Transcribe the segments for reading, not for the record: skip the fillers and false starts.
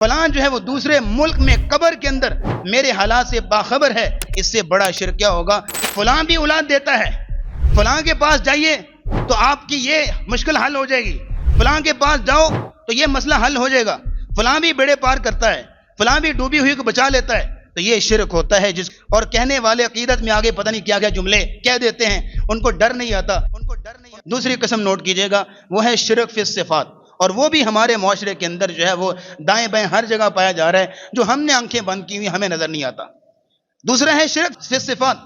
فلاں جو ہے وہ دوسرے ملک میں قبر کے اندر میرے حالات سے باخبر ہے، اس سے بڑا شرک کیا ہوگا؟ فلاں بھی اولاد دیتا ہے، فلاں کے پاس جائیے تو آپ کی یہ مشکل حل ہو جائے گی، فلاں کے پاس جاؤ تو یہ مسئلہ حل ہو جائے گا، فلاں بھی بیڑے پار کرتا ہے، فلاں بھی ڈوبی ہوئی کو بچا لیتا ہے، تو یہ شرک ہوتا ہے۔ اور کہنے والے عقیدت میں آگے پتہ نہیں کیا کیا جملے کہہ دیتے ہیں، ان کو ڈر نہیں آتا، دوسری قسم نوٹ کیجئے گا، وہ ہے شرک فی الصفات، اور وہ بھی ہمارے معاشرے کے اندر جو ہے وہ دائیں بائیں ہر جگہ پایا جا رہا ہے، جو ہم نے آنکھیں بند کی ہوئی ہمیں نظر نہیں آتا۔ دوسرا ہے شرک فی الصفات،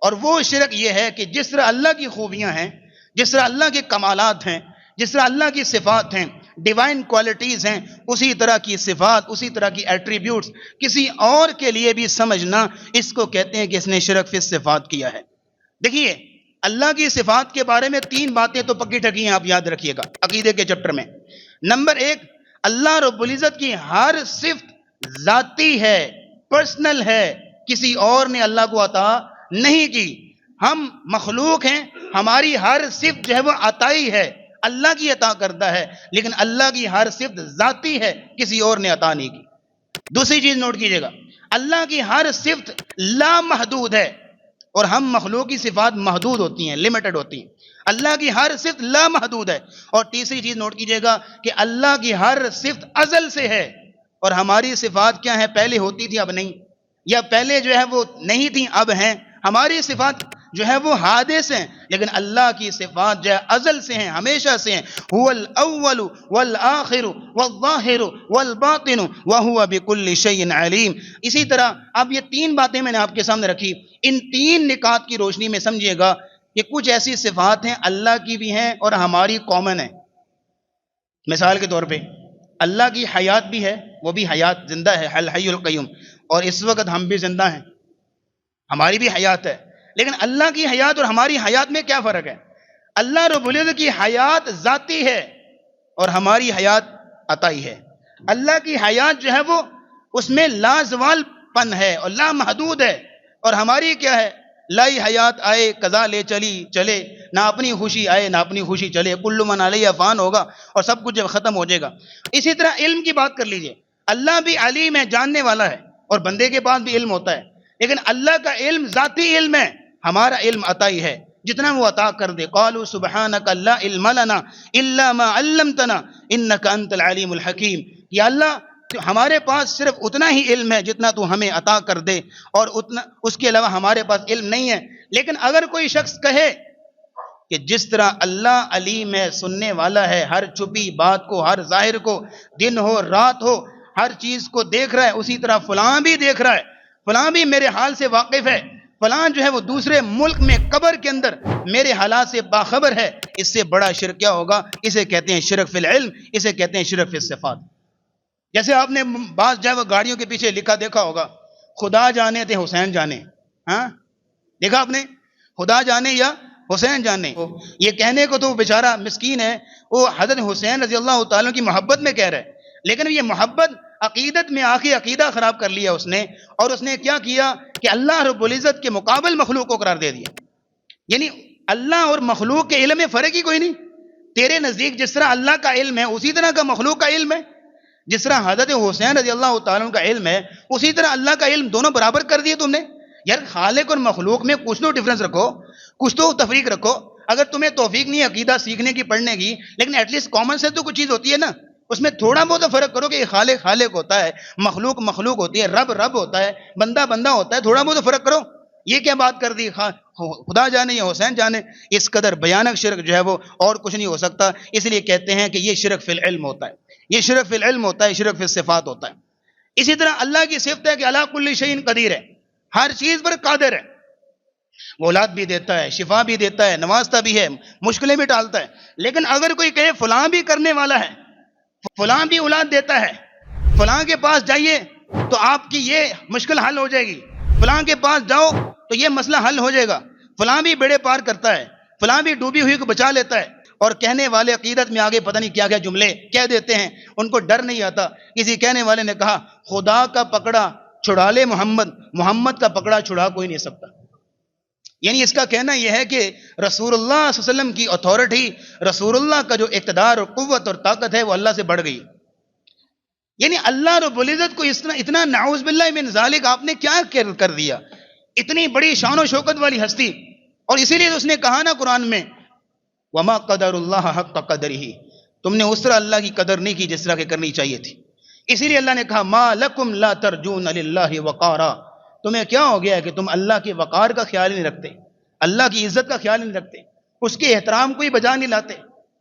اور وہ شرک یہ ہے کہ جس طرح اللہ کی خوبیاں ہیں، جس طرح اللہ کے کمالات ہیں، جس طرح اللہ کی صفات ہیں، ڈیوائن کوالٹیز ہیں، اسی طرح کی صفات، اسی طرح کی ایٹریبیوٹس کسی اور کے لیے بھی سمجھنا، اس کو کہتے ہیں کہ اس نے شرک فی الصفات کیا ہے۔ دیکھیے اللہ کی صفات کے بارے میں 3 باتیں تو پکی ٹکی ہیں، آپ یاد رکھیے گا عقیدے کے چیپٹر میں۔ نمبر 1، اللہ رب العزت کی ہر صفت ذاتی ہے، پرسنل ہے، کسی اور نے اللہ کو عطا نہیں کی۔ ہم مخلوق ہیں، ہماری ہر صفت جو ہے وہ عطائی ہے، اللہ کی عطا کرتا ہے، لیکن اللہ کی ہر صفت ذاتی ہے، کسی اور نے عطا نہیں کی۔ دوسری چیز نوٹ کیجئے گا، اللہ کی ہر صفت لا محدود ہے، اور ہم مخلوق کی صفات محدود ہوتی ہیں، لمیٹڈ ہوتی ہیں۔ اللہ کی ہر صفت لا محدود ہے۔ اور تیسری چیز نوٹ کیجئے گا کہ اللہ کی ہر صفت ازل سے ہے، اور ہماری صفات کیا ہیں؟ پہلے ہوتی تھی اب نہیں، یا پہلے جو ہے وہ نہیں تھی اب ہیں۔ ہماری صفات جو ہے وہ حادث ہیں، لیکن اللہ کی صفات جو ہے ازل سے ہیں، ہمیشہ سے ہیں۔ هو الاول والآخر والظاہر والباطن وهو بكل شيء علیم۔ اسی طرح اب یہ 3 باتیں میں نے آپ کے سامنے رکھی، ان 3 نکات کی روشنی میں سمجھیے گا کہ کچھ ایسی صفات ہیں اللہ کی بھی ہیں اور ہماری کامن ہیں۔ مثال کے طور پہ اللہ کی حیات بھی ہے، وہ بھی حیات زندہ ہے، الحی القیوم، اور اس وقت ہم بھی زندہ ہیں، ہماری بھی حیات ہے۔ لیکن اللہ کی حیات اور ہماری حیات میں کیا فرق ہے؟ اللہ رب العزت کی حیات ذاتی ہے اور ہماری حیات عطائی ہے۔ اللہ کی حیات جو ہے وہ اس میں لا زوال پن ہے اور لا محدود ہے، اور ہماری کیا ہے؟ لائی حیات آئے قضا لے چلی چلے، نہ اپنی خوشی آئے نہ اپنی خوشی چلے، کل من علیہ فان ہوگا اور سب کچھ جب ختم ہو جائے گا۔ اسی طرح علم کی بات کر لیجئے، اللہ بھی علیم ہے، جاننے والا ہے، اور بندے کے پاس بھی علم ہوتا ہے، لیکن اللہ کا علم ذاتی علم ہے، ہمارا علم عطائی ہے، جتنا وہ عطا کر دے۔ قالوا سبحانک لا علم لنا الا ما علمتنا انک انت العلیم الحکیم۔ یا اللہ ہمارے پاس صرف اتنا ہی علم ہے جتنا تو ہمیں عطا کر دے، اور اتنا اس کے علاوہ ہمارے پاس علم نہیں ہے۔ لیکن اگر کوئی شخص کہے کہ جس طرح اللہ علیم ہے، سننے والا ہے، ہر چھپی بات کو، ہر ظاہر کو، دن ہو رات ہو، ہر چیز کو دیکھ رہا ہے، اسی طرح فلاں بھی دیکھ رہا ہے، فلاں بھی میرے حال سے واقف ہے، فلاں جو ہے وہ دوسرے ملک میں قبر کے اندر میرے حالات سے باخبر ہے، اس سے بڑا شرک کیا ہوگا؟ اسے کہتے ہیں شرک فی العلم، اسے کہتے ہیں شرک فی الصفات۔ جیسے آپ نے بعض جو ہے وہ گاڑیوں کے پیچھے لکھا دیکھا ہوگا، خدا جانے تے حسین جانے، ہاں دیکھا آپ نے؟ خدا جانے یا حسین جانے۔ یہ کہنے کو تو بیچارہ مسکین ہے، وہ حضرت حسین رضی اللہ تعالیٰ کی محبت میں کہہ رہا ہے، لیکن یہ محبت عقیدت میں آخری عقیدہ خراب کر لیا اس نے، اور اس نے کیا کیا کہ اللہ رب العزت کے مقابل مخلوق کو قرار دے دیا۔ یعنی اللہ اور مخلوق کے علم میں فرق ہی کوئی نہیں۔ تیرے نزدیک جس طرح اللہ کا علم ہے اسی طرح کا مخلوق کا علم ہے، جس طرح حضرت حسین رضی اللہ تعالیٰ کا علم ہے اسی طرح اللہ کا علم، دونوں برابر کر دیے تم نے۔ یار خالق اور مخلوق میں کچھ تو ڈفرنس رکھو، کچھ تو تفریق رکھو۔ اگر تمہیں توفیق نہیں عقیدہ سیکھنے کی، پڑھنے کی، لیکن ایٹ لیسٹ کامن سینس تو کچھ چیز ہوتی ہے نا، اس میں تھوڑا بہت فرق کرو کہ خالق خالق ہوتا ہے، مخلوق مخلوق ہوتی ہے، رب رب ہوتا ہے، بندہ بندہ ہوتا ہے، تھوڑا بہت فرق کرو۔ یہ کیا بات کر دی؟ خدا جانے یا حسین جانے؟ اس قدر بھیانک شرک جو ہے وہ اور کچھ نہیں ہو سکتا۔ اس لیے کہتے ہیں کہ یہ شرک فی العلم ہوتا ہے، یہ شرک فی العلم ہوتا ہے، شرک فی الصفات ہوتا ہے۔ اسی طرح اللہ کی صفت ہے کہ علی کل شیء قدیر ہے، ہر چیز پر قادر ہے، وہ اولاد بھی دیتا ہے، شفا بھی دیتا ہے، نوازتا بھی ہے، مشکلیں بھی ٹالتا ہے۔ لیکن اگر کوئی کہے فلاں بھی کرنے والا ہے، فلاں بھی اولاد دیتا ہے، فلاں کے پاس جائیے تو آپ کی یہ مشکل حل ہو جائے گی، فلاں کے پاس جاؤ تو یہ مسئلہ حل ہو جائے گا، فلاں بھی بیڑے پار کرتا ہے، فلاں بھی ڈوبی ہوئی کو بچا لیتا ہے، اور کہنے والے عقیدت میں آگے پتہ نہیں کیا کیا جملے کہہ دیتے ہیں، ان کو ڈر نہیں آتا۔ کسی کہنے والے نے کہا خدا کا پکڑا چھڑا لے محمد، محمد کا پکڑا چھڑا کوئی نہیں سکتا۔ یعنی اس کا کہنا یہ ہے کہ رسول اللہ صلی اللہ علیہ وسلم کی اتھارٹی، رسول اللہ کا جو اقتدار اور قوت اور طاقت ہے وہ اللہ سے بڑھ گئی۔ یعنی اللہ رب العزت کو اتنا نعوذ باللہ من ذالک آپ نے کیا کر دیا؟ اتنی بڑی شان و شوکت والی ہستی، اور اسی لیے اس نے کہا نا قرآن میں وما قدر اللہ حق قدرہ، تم نے اس طرح اللہ کی قدر نہیں کی جس طرح کہ کرنی چاہیے تھی. اسی لیے اللہ نے کہا ما لکم لا ترجون للہ وقارا، تمہیں کیا ہو گیا کہ تم اللہ کے وقار کا خیال ہی نہیں رکھتے، اللہ کی عزت کا خیال ہی نہیں رکھتے، اس کے احترام کو ہی بجا نہیں لاتے.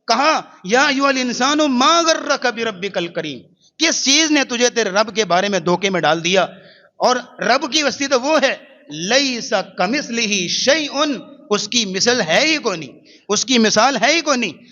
کہا یا ایھا الانسان ما غرک بربک الکریم، کس چیز نے تجھے تیرے رب کے بارے میں دھوکے میں ڈال دیا؟ اور رب کی وسطی تو وہ ہے لیس کمثلہ شیء، اس کی مثل ہے ہی کوئی نہیں، اس کی مثال ہے ہی کوئی نہیں.